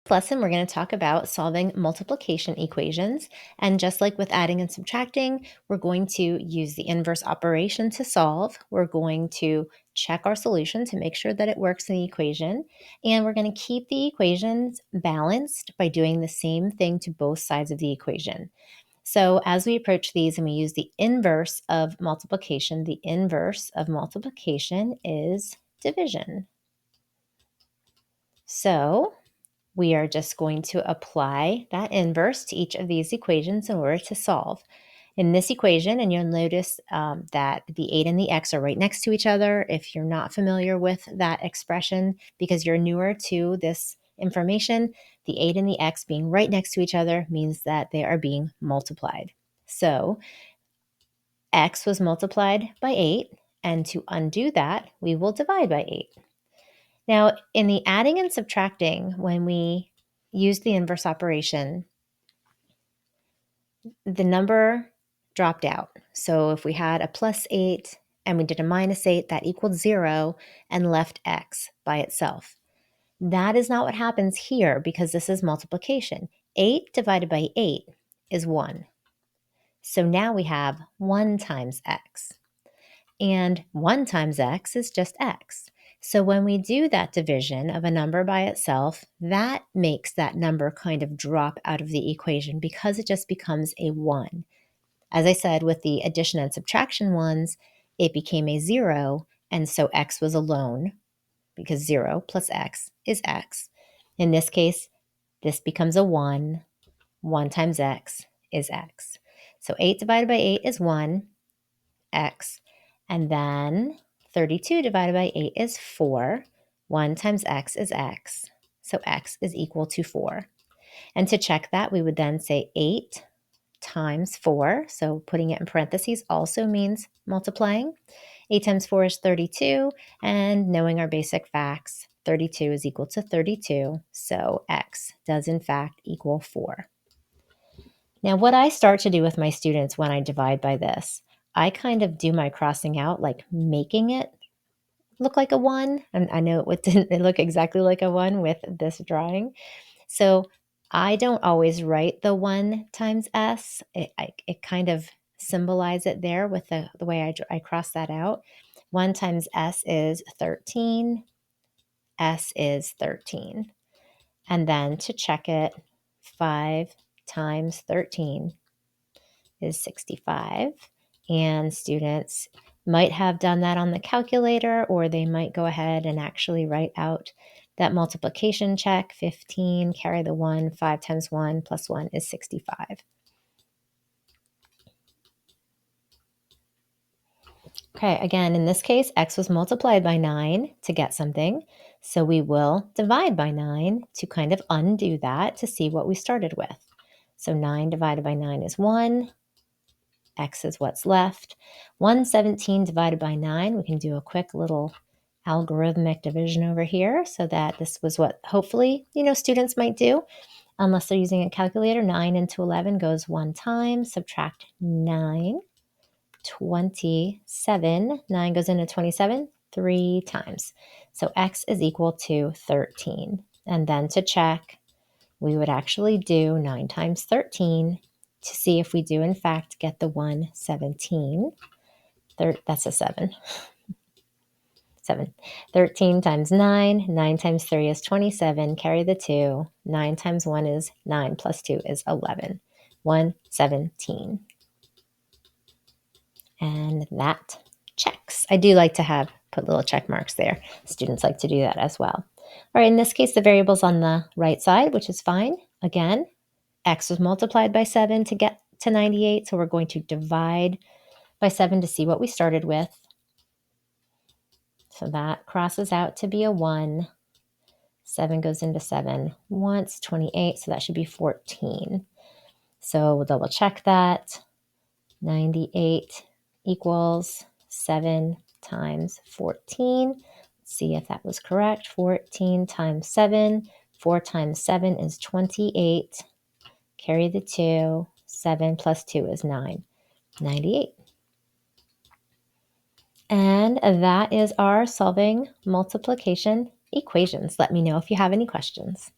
Lesson, we're going to talk about solving multiplication equations. And just like with adding and subtracting, we're going to use the inverse operation to solve. We're going to check our solution to make sure that it works in the equation. And we're going to keep the equations balanced by doing the same thing to both sides of the equation. So as we approach these and we use the inverse of multiplication, the inverse of multiplication is division. So we are just going to apply that inverse to each of these equations in order to solve. In this equation, and you'll notice that the 8 and the x are right next to each other. If you're not familiar with that expression because you're newer to this information, the 8 and the x being right next to each other means that they are being multiplied. So x was multiplied by 8, and to undo that, we will divide by 8. Now, in the adding and subtracting, when we use the inverse operation, the number dropped out. So if we had a plus 8 and we did a minus 8, that equaled 0 and left x by itself. That is not what happens here because this is multiplication. 8 divided by 8 is 1. So now we have 1 times x. And 1 times x is just x. So when we do that division of a number by itself, that makes that number kind of drop out of the equation because it just becomes a 1. As I said, with the addition and subtraction ones, it became a 0, and so x was alone because 0 plus x is x. In this case, this becomes a 1. 1 times x is x. So 8 divided by 8 is 1, x. And then 32 divided by 8 is 4. 1 times x is x. So x is equal to 4. And to check that, we would then say 8 times 4. So putting it in parentheses also means multiplying. 8 times 4 is 32. And knowing our basic facts, 32 is equal to 32. So x does in fact equal 4. Now, what I start to do with my students when I divide by this, I kind of do my crossing out, like making it look like a 1. And I know it didn't look exactly like a 1 with this drawing. So I don't always write the 1 times s. It kind of symbolize it there with the way I cross that out. 1 times s is 13. S is 13. And then to check it, 5 times 13 is 65. And students might have done that on the calculator, or they might go ahead and actually write out that multiplication check. 15, carry the 1, 5 times 1 plus 1 is 65. Okay, again, in this case, x was multiplied by 9 to get something. So we will divide by 9 to kind of undo that to see what we started with. So 9 divided by 9 is 1. X is what's left. 117 divided by 9, we can do a quick little algorithmic division over here so that this was what hopefully, students might do unless they're using a calculator. 9 into 11 goes 1 time, subtract 9, 27. 9 goes into 27 3 times. So x is equal to 13. And then to check, we would actually do 9 times 13 to see if we do in fact get the 117. That's a 7. 7. 13 times 9. 9 times 3 is 27. Carry the 2. 9 times 1 is 9 plus 2 is 11. 117. And that checks. I do like to put little check marks there. Students like to do that as well. All right, in this case, the variable's on the right side, which is fine. Again, x was multiplied by 7 to get to 98, so we're going to divide by 7 to see what we started with. So that crosses out to be a 1. 7 goes into 7 once, 28, so that should be 14. So we'll double check that. 98 equals 7 times 14. Let's see if that was correct. 14 times 7. 4 times 7 is 28. Carry the 2. 7 plus 2 is 9. 98. And that is our solving multiplication equations. Let me know if you have any questions.